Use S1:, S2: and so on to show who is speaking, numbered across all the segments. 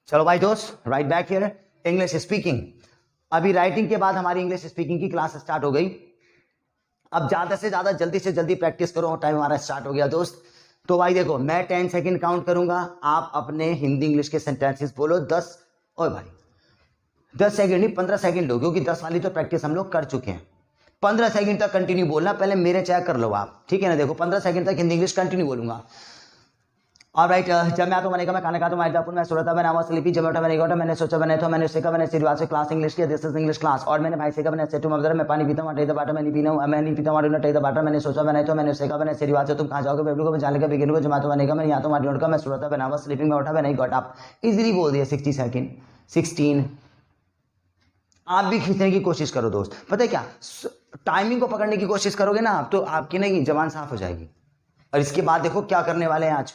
S1: चलो भाई दोस्त, right back here, English speaking. अभी राइटिंग के बाद हमारी इंग्लिश स्पीकिंग की क्लास स्टार्ट हो गई। अब ज्यादा से ज्यादा जल्दी से जल्दी प्रैक्टिस करो। टाइम हमारा स्टार्ट हो गया दोस्त। तो भाई देखो, मैं 10 सेकंड काउंट करूंगा, आप अपने हिंदी इंग्लिश के सेंटेंसेस बोलो 10। और भाई 10 सेकंड नहीं, 15 सेकंड लो, क्योंकि 10 वाली तो प्रैक्टिस हम लोग कर चुके हैं। 15 सेकंड तक कंटिन्यू बोलना, पहले मेरे चेक कर लो आप, ठीक है ना। देखो 15 सेकंड तक हिंदी इंग्लिश कंटिन्यू बोलूंगा। और राइट, जब मैं तो मैंने कहा मैं खाना खाता हूँ, मैं सुरता मैं नाम स्लीपी जब उठा मैंने उठा मैंने सोचा मैंने तो मैंने सीखा मैंने शुरुआत से क्लास इंग्लिश की, दिस इज इंग्लिश क्लास। और मैंने भाई सीखा मैंने सेटू मदर मैं पानी पीता हूँ टेक द वाटर मैं नहीं पीना हूँ मैं नहीं पीता हूँ टेक द वाटर। मैंने सोचा मैंने तो मैंने सीखा मैंने शुरुआत से तुम कहाँ जाओगे बेबी को मैं जाने का बिगिन को जमा तो मैंने कहा मैं यहाँ तो माटी उठा मैं सुरता मैं नाम स्लीपिंग में उठा मैं नहीं गॉट अप। इजीली बोल दिया 60 सेकंड 16। आप भी खींचने की कोशिश करो दोस्त। पता है क्या, टाइमिंग को पकड़ने की कोशिश करोगे ना आप, तो आपकी नहीं जबान साफ हो जाएगी। और इसके बाद देखो क्या करने वाले हैं आज,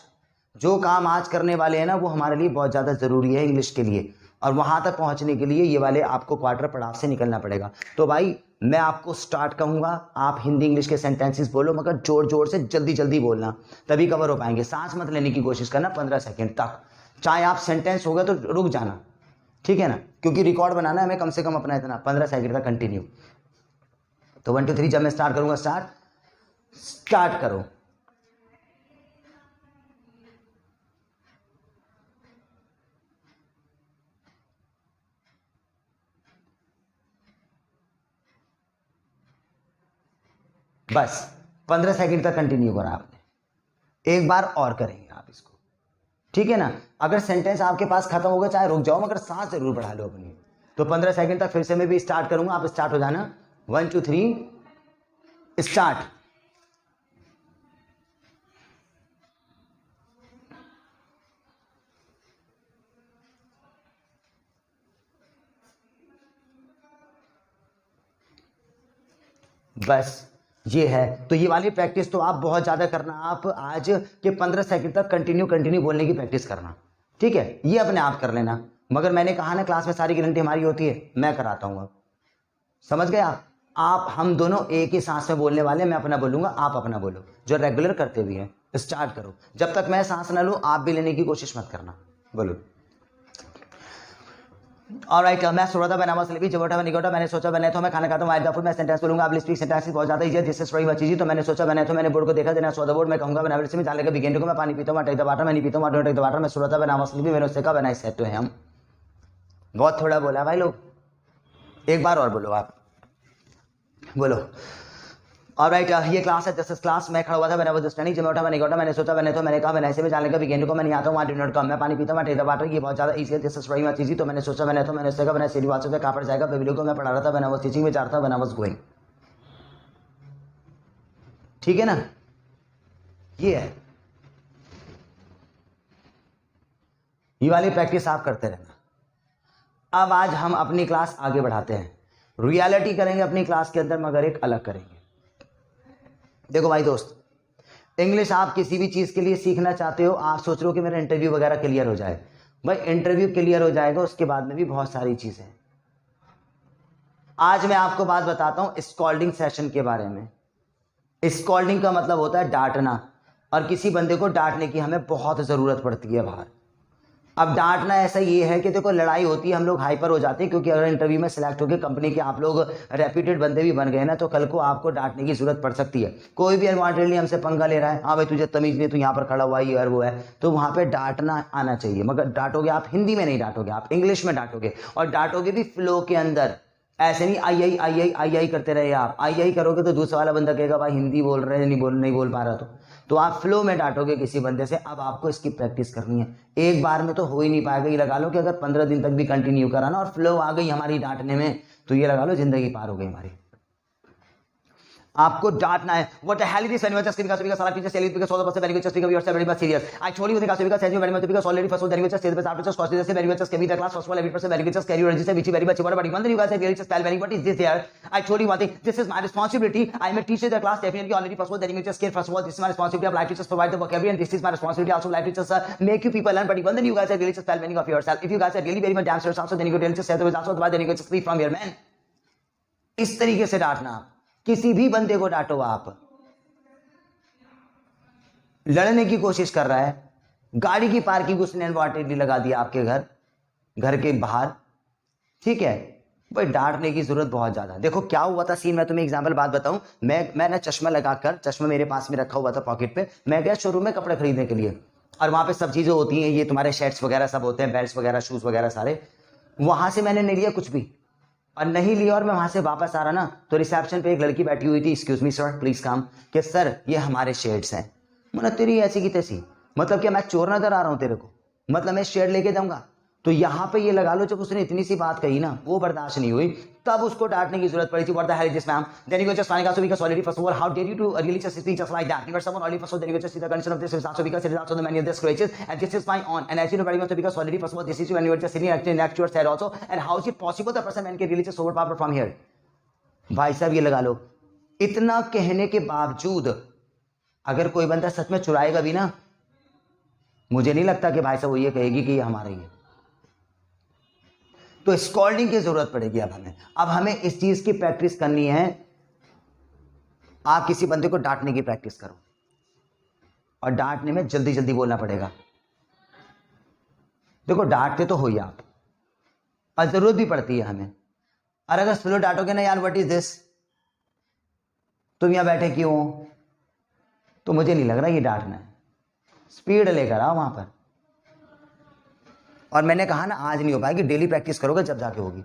S1: जो काम आज करने वाले हैं ना वो हमारे लिए बहुत ज़्यादा ज़रूरी है इंग्लिश के लिए। और वहाँ तक पहुँचने के लिए ये वाले आपको क्वार्टर पड़ाव से निकलना पड़ेगा। तो भाई मैं आपको स्टार्ट कहूँगा, आप हिंदी इंग्लिश के सेंटेंसेस बोलो, मगर जोर जोर से जल्दी जल्दी बोलना, तभी कवर हो पाएंगे। सांस मत लेने की कोशिश करना 15 सेकेंड तक। चाहे आप सेंटेंस हो गए तो रुक जाना, ठीक है ना, क्योंकि रिकॉर्ड बनाना है हमें कम से कम अपना इतना 15 सेकेंड तक कंटिन्यू। तो 1 2 3 जब मैं स्टार्ट करूँगा, स्टार्ट करो। बस 15 सेकंड तक कंटिन्यू करा आपने। एक बार और करेंगे आप इसको, ठीक है ना। अगर सेंटेंस आपके पास खत्म हो गया चाहे रुक जाओ, मगर सांस जरूर बढ़ा लो अपनी। तो 15 सेकंड तक फिर से मैं भी स्टार्ट करूंगा, आप स्टार्ट हो जाना। 1 2 3 स्टार्ट। बस ये है। तो ये वाली प्रैक्टिस तो आप बहुत ज़्यादा करना, आप आज के 15 सेकंड तक कंटिन्यू बोलने की प्रैक्टिस करना, ठीक है। ये अपने आप कर लेना, मगर मैंने कहा ना क्लास में सारी गारंटी हमारी होती है, मैं कराता हूँ। अब समझ गए आप हम दोनों एक ही सांस में बोलने वाले, मैं अपना बोलूंगा आप अपना बोलो, जो रेगुलर करते भी हैं। स्टार्ट करो, जब तक मैं सांस ना लूँ आप भी लेने की कोशिश मत करना, बोलो। ऑलराइट, मैं सुरता बनावा स्लीपी जब उठा मैंने उठा मैंने सोचा मैंने तो मैं खाना खाता हूँ आई मैं सेंटेंस बोलूंगा। आप स्पीक सेंटेंस बहुत ज्यादा इजी है, दिस इज वेरी चीज। तो मैंने सोचा मैंने तो मैंने बोर्ड को देखा देना सो द बोर्ड मैं कहूंगा मैं से जाने का बिगिन को मैं पानी पीता हूँ टेक द वाटर मैं नहीं पीता हूँ टेक द वाटर। मैं सुरता बनावा स्लीपी मैंने उससे कहा बनाई सेट तो है हम बहुत थोड़ा बोला भाई लोग, एक बार और बोलो आप, बोलो। ऑलराइट, ये क्लास है, दिस इज क्लास। मैं खड़ा हुआ था मैंने वो स्टडी जब मैं उठा मैंने उठा मैंने सोचा मैंने तो मैंने कहा मैंने ऐसे में जाने का बिगिन को मैं नहीं आता हूँ डिनर का मैं पानी पीता हूँ टेक द वाटर। ये बहुत ज्यादा इजी है, this is very much easy. तो मैंने सोचा मैंने तो मैंने उससे कहा मैंने सीधी बात से कहाँ पर जाएगा बेबी को मैं पढ़ा रहा था, मैंने वो टीचिंग में जा रहा था, मैंने वाज गोइंग, ठीक है ना। ये है, ये वाली प्रैक्टिस आप करते रहना। अब आज हम अपनी क्लास आगे बढ़ाते हैं, रियलिटी करेंगे अपनी क्लास के अंदर, मगर एक अलग करेंगे। देखो भाई दोस्त, इंग्लिश आप किसी भी चीज़ के लिए सीखना चाहते हो, आप सोच रहे हो कि मेरा इंटरव्यू वगैरह क्लियर हो जाए, भाई इंटरव्यू क्लियर हो जाएगा, उसके बाद में भी बहुत सारी चीज़ें। आज मैं आपको बात बताता हूं स्कॉल्डिंग सेशन के बारे में। स्कॉल्डिंग का मतलब होता है डांटना, और किसी बंदे को डांटने की हमें बहुत ज़रूरत पड़ती है बाहर। अब डांटना ऐसा ये है कि देखो लड़ाई होती है, हम लोग हाइपर हो जाते हैं, क्योंकि अगर इंटरव्यू में सिलेक्ट होकर कंपनी के आप लोग रेप्यूटेड बंदे भी बन गए ना, तो कल को आपको डांटने की जरूरत पड़ सकती है। कोई भी अनवांटेडली हमसे पंगा ले रहा है, हाँ भाई तुझे तमीज नहीं, तू यहाँ पर खड़ा हुआ है और वो है, तो वहाँ पे डांटना आना चाहिए। मगर डांटोगे आप हिंदी में नहीं डांटोगे, आप इंग्लिश में डांटोगे, और डांटोगे भी फ्लो के अंदर। ऐसे नहीं आई करते रहे आप, आई करोगे तो दूसरा वाला बंदा कहेगा भाई हिंदी बोल रहे हैं नहीं बोल पा रहा। तो आप फ्लो में डांटोगे किसी बंदे से। अब आपको इसकी प्रैक्टिस करनी है, एक बार में तो हो ही नहीं पाएगा। ये लगा लो कि अगर 15 दिन तक भी कंटिन्यू करा ना और फ्लो आ गई हमारी डांटने में, तो ये लगा लो जिंदगी पार हो गई हमारी। आपको डांटना है। What the hell is this? When you are just because Salah teacher say because all the person very much just because you are very much serious. I told you because you very much because already first of all very much just say the after just cost say very much just carry the class first of all every person very much just carry your register which is very much but one then you guys have really just tell very what is this there. I told you one thing, this is my responsibility. I am a teacher in the class definitely already first of all then you just care first of all this is my responsibility of life to just provide the vocabulary and this is my responsibility also life to just make you people learn but one then you guys have really just tell many of yourself. If you guys are really very much damn serious also then you could just say the also then you could just leave from here man. इस तरीके से डांटना, किसी भी बंदे को डांटो। आप लड़ने की कोशिश कर रहा है, गाड़ी की पार्किंग उसने अनवांटेडली लगा दिया आपके घर, घर के बाहर, ठीक है। भाई डांटने की जरूरत बहुत ज्यादा। देखो क्या हुआ था सीन, मैं तुम्हें एग्जांपल बात बताऊं। मैं ना चश्मा लगाकर, चश्मा मेरे पास में रखा हुआ था पॉकेट पे, मैं गया शोरूम में कपड़े खरीदने के लिए, और वहां पे सब चीजें होती हैं, ये तुम्हारे शर्ट्स वगैरह सब होते हैं, बेल्ट वगैरह, शूज वगैरह सारे। वहां से मैंने नहीं लिया कुछ भी, और नहीं लिया, और मैं वहां से वापस आ रहा ना, तो रिसेप्शन पे एक लड़की बैठी हुई थी, excuse me sir please come, कि सर ये हमारे शेड्स हैं। मैंने तेरी ऐसी की तैसी, मतलब क्या मैं चोर नजर आ रहा हूं तेरे को, मतलब मैं शेड लेके जाऊंगा। तो यहां पे ये लगा लो, जब उसने इतनी सी बात कही ना, वो बर्दाश्त नहीं हुई, तब उसको डांटने की जरूरत पड़ी थी। What the hell is this ma'am, then you go just find out because already first of all how dare you to really just speak just like that, you are someone already first of all, then you just see the condition of this is also because it is also the many of the scratches, and this is my on, and as you know very much because already first of all this is you and you are just sitting actually next to your side also, and how is it possible the person man can really just overpower from here। भाई साहब ये लगा लो, इतना कहने के बावजूद अगर कोई बंदा सच में चुराएगा भी ना, मुझे नहीं लगता कि भाई साहब वो ये कहेगी कि ये हमारा ही है। तो स्कॉल्डिंग की जरूरत पड़ेगी अब हमें इस चीज की प्रैक्टिस करनी है। आप किसी बंदे को डांटने की प्रैक्टिस करो, और डांटने में जल्दी जल्दी बोलना पड़ेगा। देखो डांटते तो हो ही आप, और जरूरत भी पड़ती है हमें। और अगर स्लो डांटोगे ना, यार व्हाट इज दिस, तुम यहां बैठे क्यों हो, तो मुझे नहीं लग रहा ये डांटना है। स्पीड लेकर आओ वहां पर। और मैंने कहा ना आज नहीं हो पाएगी, डेली प्रैक्टिस करोगे जब जाके होगी।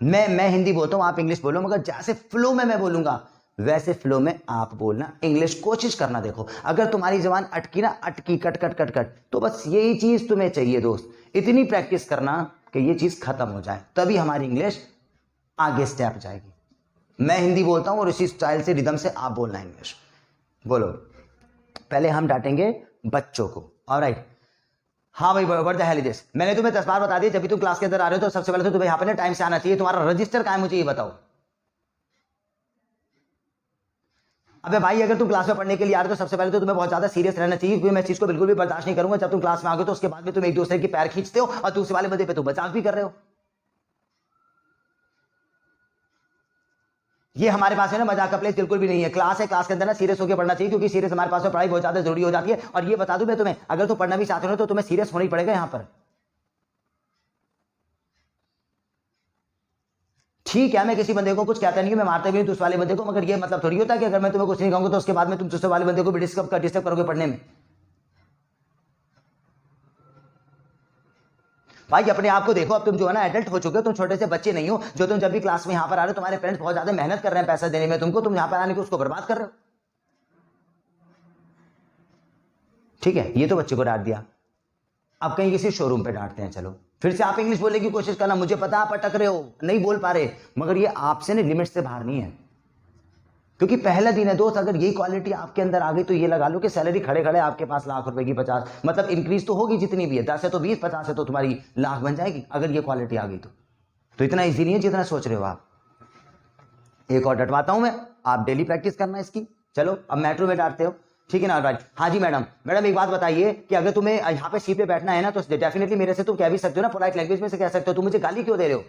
S1: मैं हिंदी बोलता हूं, आप इंग्लिश बोलो, मगर जैसे फ्लो में मैं बोलूंगा वैसे फ्लो में आप बोलना इंग्लिश। कोशिश करना। देखो अगर तुम्हारी जबान अटकी ना, अटकी कट कट कट कट, तो बस यही चीज तुम्हें चाहिए दोस्त, इतनी प्रैक्टिस करना कि ये चीज खत्म हो जाए, तभी हमारी इंग्लिश आगे स्टेप जाएगी। मैं हिंदी बोलता हूं और इसी स्टाइल से, रिदम से आप बोलना इंग्लिश। बोलो, पहले हम डांटेंगे बच्चों को। ऑलराइट, हाँ भाई what the hell is this. मैंने तुम्हें 10 बार बता दिया, जब भी तुम क्लास के अंदर आ रहे हो तो सबसे पहले तो तुम्हें यहाँ पे ना टाइम से आना चाहिए। तुम्हारा रजिस्टर कहाँ है मुझे ये बताओ। अबे भाई अगर तुम क्लास में पढ़ने के लिए आ रहे हो तो सबसे पहले तो तुम्हें बहुत ज्यादा सीरियस रहना चाहिए, क्योंकि मैं इस चीज को बिल्कुल भी बर्दाश्त नहीं करूंगा जब तुम क्लास में आ गए तो उसके बाद में तुम एक दूसरे की पैर खींचते हो और दूसरे वाले बंदे पे तुम मजाक भी कर रहे हो। ये हमारे पास है ना मजाक का प्लेस बिल्कुल भी नहीं है। क्लास है, क्लास के अंदर ना सीरियस होकर पढ़ना चाहिए, क्योंकि सीरियस हमारे पास में पढ़ाई बहुत ज्यादा जरूरी हो जाती है। और ये बता दूं मैं तुम्हें, अगर तुम पढ़ना भी चाहते हो तो तुम्हें सीरियस होना ही पड़ेगा यहाँ पर। ठीक है, मैं किसी बंदे को कुछ कहता नहीं, मैं मारता भी नहीं दूसरे वाले बंदे को, मगर ये मतलब थोड़ी होता है कि अगर मैं तुम्हें कुछ नहीं कहूंगा तो उसके बाद में तुम दूसरे वाले बंदे को भी डिस्टर्ब करोगे पढ़ने में। भाई अपने आप को देखो, अब तुम जो है ना एडल्ट हो चुके हो, तुम छोटे से बच्चे नहीं हो। जो तुम जब भी क्लास में यहाँ पर आ रहे हो, तुम्हारे पेरेंट्स बहुत ज्यादा मेहनत कर रहे हैं पैसा देने में तुमको, तुम यहाँ पर आने को उसको बर्बाद कर रहे हो। ठीक है, ये तो बच्चे को डांट दिया। अब कहीं किसी शोरूम पे डांटते हैं, चलो फिर से आप इंग्लिश बोलने की कोशिश करना। मुझे पता आप अटक रहे हो, नहीं बोल पा रहे, मगर ये आपसे ना लिमिट से बाहर नहीं है, क्योंकि पहला दिन है दोस्त। अगर यही क्वालिटी आपके अंदर आ गई तो ये लगा लो कि सैलरी खड़े खड़े आपके पास लाख रुपए की 50, मतलब इंक्रीज तो होगी जितनी भी है, 10 है तो 20, 50 है तो तुम्हारी लाख बन जाएगी, अगर ये क्वालिटी आ गई तो इतना ईजी नहीं है जितना सोच रहे हो आप। एक और डटवाता हूं मैं, आप डेली प्रैक्टिस करना इसकी। चलो अब मेट्रो में डांटते हो, ठीक है ना राइट। हाँ जी मैडम, मैडम एक बात बताइए कि अगर तुम्हें यहाँ पे सीट पे बैठना है ना तो डेफिनेटली मेरे से तुम कह भी सकते हो ना, पोलाइट लैंग्वेज में से कह सकते हो, तुम मुझे गाली क्यों दे रहे हो।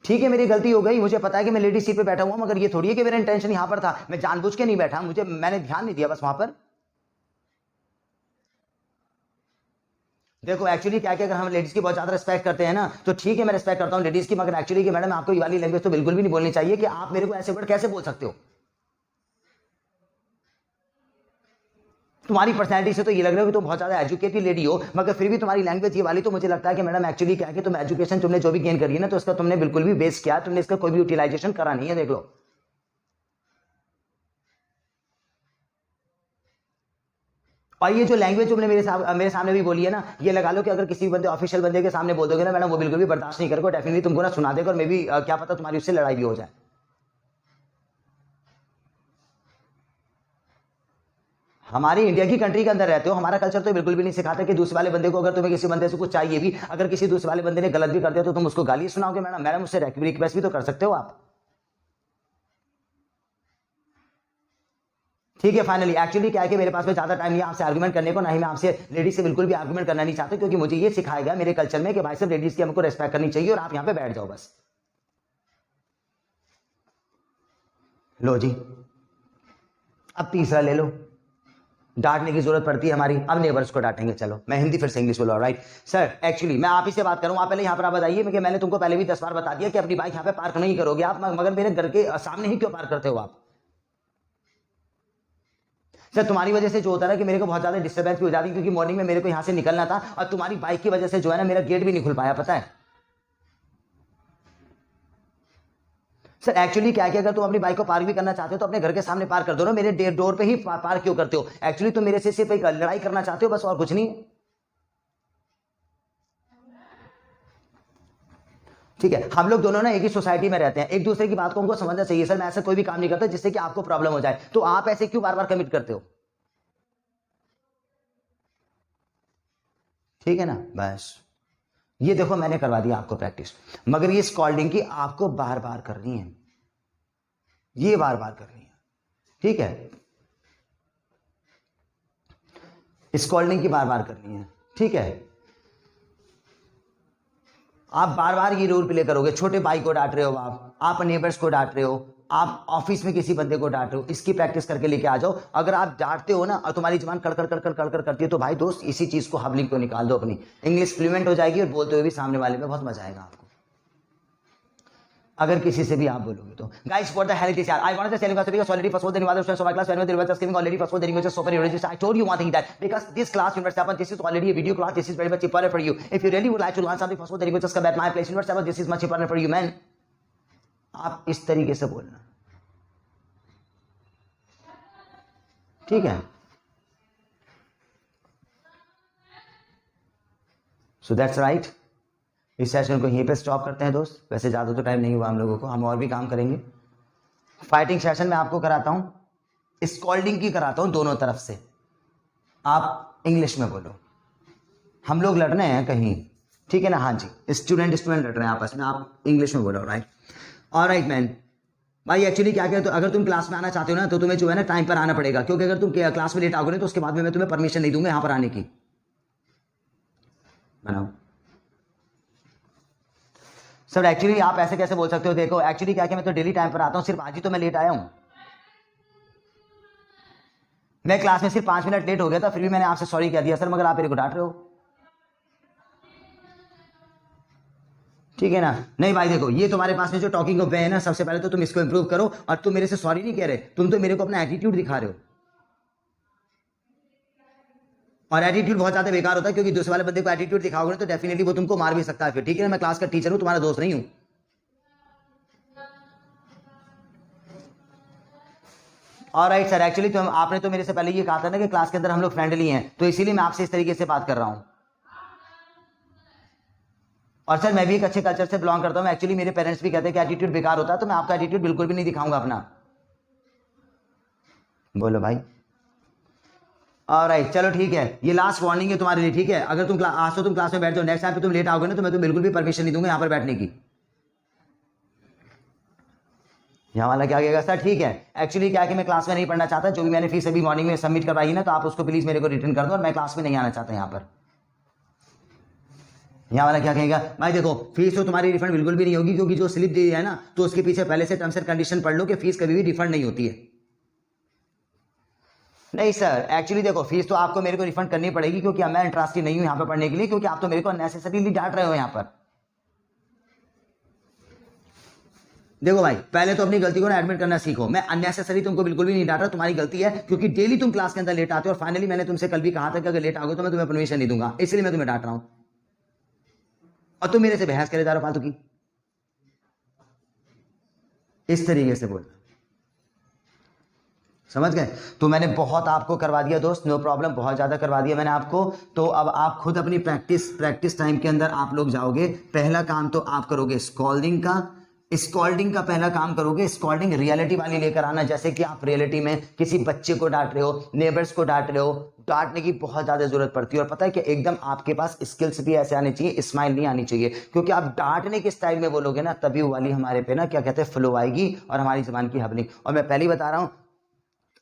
S1: ठीक है मेरी गलती हो गई, मुझे पता है कि मैं लेडी सीट पे बैठा हुआ, मगर ये थोड़ी है कि मेरा इंटेंशन यहां पर था, मैं जानबूझ के नहीं बैठा, मैंने ध्यान नहीं दिया बस वहां पर। देखो एक्चुअली क्या अगर हम लेडीज की बहुत ज्यादा रिस्पेक्ट करते हैं ना, तो ठीक है मैं रिस्पेक्ट करता हूं लेडीज की, मगर एक्चुअली कि मैडम आपको ये वाली लैंग्वेज तो बिल्कुल भी नहीं बोलनी चाहिए कि आप मेरे को ऐसे वर्ड कैसे बोल सकते हो। तुम्हारी पर्सनैलिटी से तो ये लग रहा है कि तुम बहुत ज्यादा एजुकेटेड लेडी हो, मगर फिर भी तुम्हारी लैंग्वेज ये वाली, तो मुझे लगता है कि मैडम एक्चुअली क्या है कि तुम एजुकेशन तुमने जो भी गेन करी है ना, तो उसका तुमने बिल्कुल भी वेस्ट किया, तुमने इसका कोई भी यूटिलाइजेशन करा नहीं है, देख लो। और ये जो लैंग्वेज तुमने मेरे सामने भी बोली है ना, ये लगा लो कि अगर किसी बंदे ऑफिशियल बंदे के सामने बोल दोगे ना मैडम, वो बिल्कुल भी बर्दाश्त नहीं करेगा, डेफिनेटली तुमको ना सुना देगा, और मे भी क्या पता तुम्हारी उससे लड़ाई भी हो जाए। हमारी इंडिया की कंट्री के अंदर रहते हो, हमारा कल्चर तो बिल्कुल भी नहीं सिखाता कि दूसरे वाले बंदे को, अगर तुम्हें किसी बंदे से कुछ चाहिए भी, अगर किसी दूसरे वाले बंदे ने गलत भी कर दिया तो तुम उसको गाली सुनाओगे। मैडम मैडम उससे रिक्वेस्ट भी तो कर सकते हो आप। ठीक है फाइनली एक्चुअली क्या है कि मेरे पास में ज्यादा टाइम नहीं है आपसे आर्गुमेंट करने को, ना ही मैं आपसे लेडीज से बिल्कुल भी आर्गुमेंट करना नहीं चाहता, क्योंकि मुझे ये सिखाया गया मेरे कल्चर में कि भाई साहब लेडीज की हमको रेस्पेक्ट करनी चाहिए, और आप यहां पे बैठ जाओ बस। लो जी, अब तीसरा ले लो। डांटने की जरूरत पड़ती है हमारी, अब नेबर्स को डांटेंगे। चलो मैं हिंदी फिर से इंग्लिश बोलो। राइट सर, एक्चुअली मैं आप ही से बात करूँ, आप पहले यहाँ पर आप बताइए कि मैंने तुमको पहले भी 10 बार बता दिया कि अपनी बाइक यहाँ पे पार्क नहीं करोगे आप, मगर मेरे घर के सामने ही क्यों पार्क करते हो आप? सर तुम्हारी वजह से जो होता है कि मेरे को बहुत ज्यादा डिस्टर्बेंस भी हो जाती है, क्योंकि मॉर्निंग में मेरे को यहाँ से निकलना था और तुम्हारी बाइक की वजह से जो है ना मेरा गेट भी नहीं खुल पाया, पता है सर। एक्चुअली क्या अगर तुम अपनी बाइक को पार्क भी करना चाहते हो तो अपने घर के सामने पार्क कर दो ना, मेरे डोर पे ही पार्क क्यों करते हो? एक्चुअली तुम मेरे से सिर्फ एक लड़ाई करना चाहते हो बस, और कुछ नहीं। ठीक है, हम लोग दोनों ना एक ही सोसाइटी में रहते हैं, एक दूसरे की बात को हमको समझना चाहिए। सर मैं ऐसा कोई भी काम नहीं करता जिससे कि आपको प्रॉब्लम हो जाए, तो आप ऐसे क्यों बार बार कमिट करते हो? ठीक है ना, बस ये देखो मैंने करवा दिया आपको प्रैक्टिस, मगर ये स्कॉल्डिंग की आपको बार बार करनी है, ये बार बार करनी है। ठीक है, स्कॉल्डिंग की बार बार करनी है। ठीक है, आप बार बार ये रूल प्ले करोगे। छोटे भाई को डांट रहे हो आप नेबर्स को डांट रहे हो, आप ऑफिस में किसी बंदे को डांट रहे हो, इसकी प्रैक्टिस करके लेके आ जाओ। अगर आप डांटते हो ना और तुम्हारी जुबान कड़कड़ कड़कड़ कड़कड़ करती है तो भाई दोस्त इसी चीज को हबलिंग को निकाल दो अपनी, इंग्लिश फ्लुएंट हो जाएगी और बोलते हुए भी सामने वाले में बहुत मजा आएगा आपको, अगर किसी से भी आप बोलोगे तो। Guys what the hell it is यार, I want to tell you guys because already first of all the Nevada students of my class when they were just giving already first of all the English is super religious. I told you one thing that because this class University 7 this is already a video class, this is very much important for you. If you really would like to learn something first of all the English just come at my place University 7, this is much important for you man. आप इस तरीके से बोलना, ठीक है? So that's right. इस session को यहीं पे स्टॉप करते हैं दोस्त, वैसे ज़्यादा तो टाइम नहीं हुआ हम लोगों को, हम और भी काम करेंगे। फाइटिंग सेशन में आपको कराता हूँ, स्कॉल्डिंग की कराता हूँ दोनों तरफ से। आप इंग्लिश में बोलो, हम लोग लड़ रहे हैं कहीं, ठीक है ना? हाँ जी, स्टूडेंट लड़ रहे हैं आपस में, आप इंग्लिश में बोलो। Right, alright man. भाई एक्चुअली क्या कहते हो, अगर तुम क्लास में आना चाहते हो ना तो तुम्हें जो है ना टाइम पर आना पड़ेगा, क्योंकि अगर तुम क्लास में लेट आओगे तो उसके बाद में मैं तुम्हें परमिशन नहीं दूंगा यहाँ पर आने की। बनाओ सर, एक्चुअली आप ऐसे कैसे बोल सकते हो? देखो एक्चुअली क्या मैं तो डेली टाइम पर आता हूँ, सिर्फ आज ही तो मैं लेट आया हूँ। मैं क्लास में सिर्फ 5 मिनट लेट हो गया था, फिर भी मैंने आपसे सॉरी कह दिया सर, मगर आप मेरे को डांट रहे हो। ठीक है ना? नहीं भाई देखो, ये तुम्हारे पास में जो टॉकिंग वे है ना, सबसे पहले तो तुम इसको इंप्रूव करो, और तुम मेरे से सॉरी नहीं कह रहे, तुम तो मेरे को अपना एटीट्यूड दिखा रहे हो, और एटीट्यूड बहुत ज्यादा बेकार होता है, क्योंकि दूसरे वाले बंदे को एटीट्यूड दिखाओगे तो डेफिनेटली वो तुमको मार भी सकता है फिर। ठीक है ना? मैं क्लास का टीचर हूं, तुम्हारा दोस्त नहीं हूं। ऑलराइट सर, एक्चुअली तो आपने तो मेरे से पहले ये कहा था ना कि क्लास के अंदर हम लोग फ्रेंडली हैं, तो इसीलिए मैं आपसे इस तरीके से बात कर रहा हूं। और सर मैं भी एक अच्छे कल्चर से बिलोंग करता हूं, एक्चुअली मेरे पेरेंट्स भी कहते हैं कि एटीट्यूड बेकार होता है, तो मैं आपका एटीट्यूड बिल्कुल भी नहीं दिखाऊंगा अपना। बोलो भाई। ऑलराइट चलो ठीक है, ये लास्ट वार्निंग है तुम्हारे लिए। ठीक है, अगर तुम आज तो तुम क्लास में बैठ जाओ, नेक्स्ट टाइम पे तुम लेट आओगे ना तो मैं तुम्हें बिल्कुल भी परमिशन नहीं दूंगा यहाँ पर बैठने की। यहाँ वाला क्या कहेगा? सर ठीक है, एक्चुअली क्या है कि मैं क्लास में नहीं पढ़ना चाहता, जो भी मैंने फीस अभी मॉर्निंग में सबमिट करवाई ना, तो आप उसको प्लीज मेरे को रिटर्न कर दो, और मैं क्लास में नहीं आना चाहता यहाँ पर। यहाँ वाला क्या कहेगा? भाई देखो, फीस तो तुम्हारी रिफंड बिल्कुल भी नहीं होगी, क्योंकि जो स्लिप दी है ना तो उसके पीछे पहले से टर्म्स एंड कंडीशन पढ़ लो कि फीस कभी भी रिफंड नहीं होती है। नहीं सर, एक्चुअली देखो, फीस तो आपको मेरे को रिफंड करनी पड़ेगी, क्योंकि मैं इंटरेस्टेड नहीं हूं यहाँ पर पढ़ने के लिए, क्योंकि आप तो मेरे को अननेसेसरीली डांट रहे हो यहाँ पर। देखो भाई, पहले तो अपनी गलती को ना एडमिट करना सीखो। मैं अननेसेसरी तुमको बिल्कुल भी नहीं डांट रहा, तुम्हारी गलती है, क्योंकि डेली तुम क्लास के अंदर लेट आते हो, और फाइनली मैंने तुमसे कल भी कहा था कि अगर लेट आओगे तो मैं तुम्हें परमिशन नहीं दूंगा, इसलिए मैं तुम्हें डांट रहा हूं, और तुम मेरे से बहस करे जा रहे हो फालतू की। इस तरीके से बोल, समझ गए? तो मैंने बहुत आपको करवा दिया दोस्त, नो प्रॉब्लम, बहुत ज्यादा करवा दिया मैंने आपको। तो अब आप खुद अपनी प्रैक्टिस टाइम के अंदर आप लोग जाओगे। पहला काम तो आप करोगे स्कॉल्डिंग का पहला काम करोगे, स्कॉल्डिंग रियलिटी वाली लेकर आना, जैसे कि आप रियलिटी में किसी बच्चे को डांट रहे हो, नेबर्स को डांट रहे हो। डांटने की बहुत ज्यादा जरूरत पड़ती है, और पता है कि एकदम आपके पास स्किल्स भी ऐसे आने चाहिए, स्माइल नहीं आनी चाहिए, क्योंकि आप डांटने के स्टाइल में बोलोगे ना तभी वाली हमारे पे ना क्या कहते हैं फ्लो आएगी, और हमारी जबान की हबलिंग। और मैं पहले ही बता रहा हूं,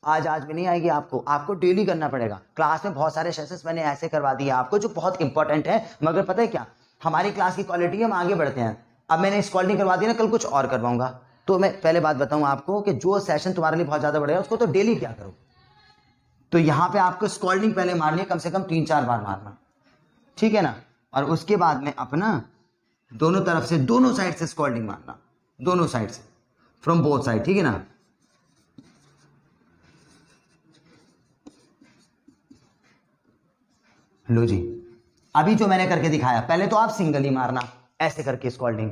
S1: आज में नहीं आएगी, आपको डेली करना पड़ेगा। क्लास में बहुत सारे सेशंस मैंने ऐसे करवा दिए आपको जो बहुत इंपॉर्टेंट है, मगर पता है क्या, हमारी क्लास की क्वालिटी है, हम आगे बढ़ते हैं। अब मैंने स्कॉल्डिंग करवा दी ना, कल कुछ और करवाऊंगा। तो मैं पहले बात बताऊं आपको कि जो सेशन तुम्हारे लिए बहुत ज्यादा बढ़ेगा उसको तो डेली क्या करो, तो यहाँ पे आपको स्कॉल्डिंग पहले मारनी है, कम से कम 3-4 बार मारना, ठीक है ना। और उसके बाद में अपना दोनों तरफ से, दोनों साइड से स्कॉल्डिंग मारना, दोनों साइड से, फ्रॉम बोथ साइड, ठीक है ना। लो जी, अभी जो मैंने करके दिखाया, पहले तो आप सिंगल ही मारना ऐसे करके स्कॉल्डिंग,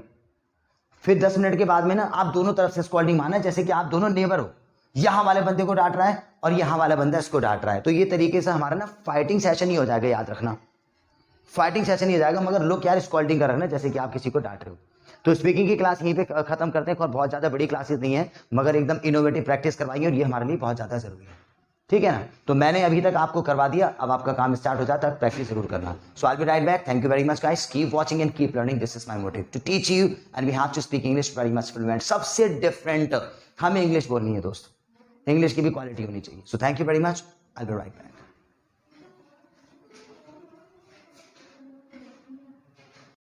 S1: फिर 10 मिनट के बाद में ना आप दोनों तरफ से स्कॉल्डिंग मारना, जैसे कि आप दोनों नेबर हो, यहां वाले बंदे को डांट रहा है और यहां वाला बंदा इसको डांट रहा है। तो ये तरीके से हमारा ना फाइटिंग सेशन ही हो जाएगा, याद रखना, फाइटिंग सेशन ही हो जाएगा। मगर लोग यार स्कॉल्डिंग कर रहे हैं जैसे कि आप किसी को डांट रहे हो। तो स्पीकिंग की क्लास यहीं पे खत्म करते हैं। और बहुत ज़्यादा बड़ी क्लासेस नहीं है, मगर एकदम इनोवेटिव प्रैक्टिस करवाएंगे और ये हमारे लिए बहुत ज़्यादा जरूरी है, ठीक है ना। तो मैंने अभी तक आपको करवा दिया, अब आपका काम स्टार्ट हो जाता है, प्रैक्टिस जरूर करना। So I will be right back. Thank you very much guys, keep watching and keep learning, this is my motive to teach you and we have to speak English very much fluent. सबसे different हमें English बोलनी है दोस्तों, English की भी quality होनी चाहिए। So thank you very much, I will be right back.